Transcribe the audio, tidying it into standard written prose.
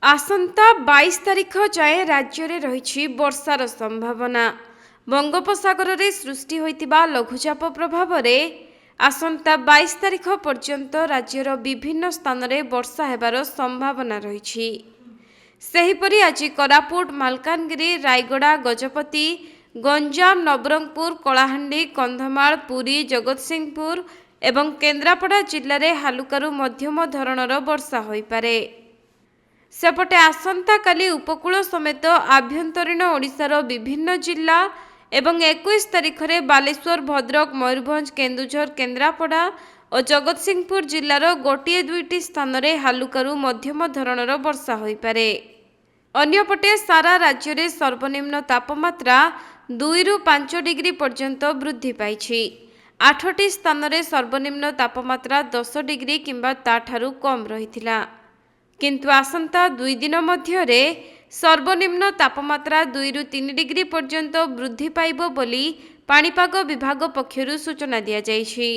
आसंता 22 तारिख जाए राज्य में रही वर्षार संभावना। बंगोपसागर में सृष्टि होइतिबा लघुचाप प्रभाव में आसंता 22 तारिख पर्यंत राज्यर विभिन्न स्थान में वर्षा हेबार संभावना रही। सेहिपरि आज कोरापुट, मालकानगिरी, रायगड़ा, गजपति, गंजाम, नवरंगपुर, कलाहांडी, कंधमाल, पुरी, जगतसिंहपुर एवं केन्द्रापड़ा जिले में हालुकारू मध्यम धरणर वर्षा होइपारे। सेपटे आसंता काली उपकूल समेत आभ्यंतरीण ओडिशार विभिन्न जिला एवं 21 तारिख में बालेश्वर, भद्रक, मयूरभंज, केन्दुझर, केन्द्रापड़ा और जगतसिंहपुर जिलार गोटे दुईटी स्थान में हालुकारू मध्यम धरणर वर्षा होइपारे। अन्यपटे सारा राज्य में सर्वनिम्न तापमात्रा 2 ରୁ 5 डिग्री पर्यंत वृद्धि पाइछि। 8टी स्थान में सर्वनिम्न तापमात्रा 10 डिग्री किंबा ताठारू कम रहिथिला। किंतु आसंता 2 दिन मध्यरे सर्वनिम्न तापमात्रा 2 ରୁ 3 डिग्री पर्यंत वृद्धि पाइबो बोली पाणीपाग विभाग पक्षरु सूचना दिया जाइछि।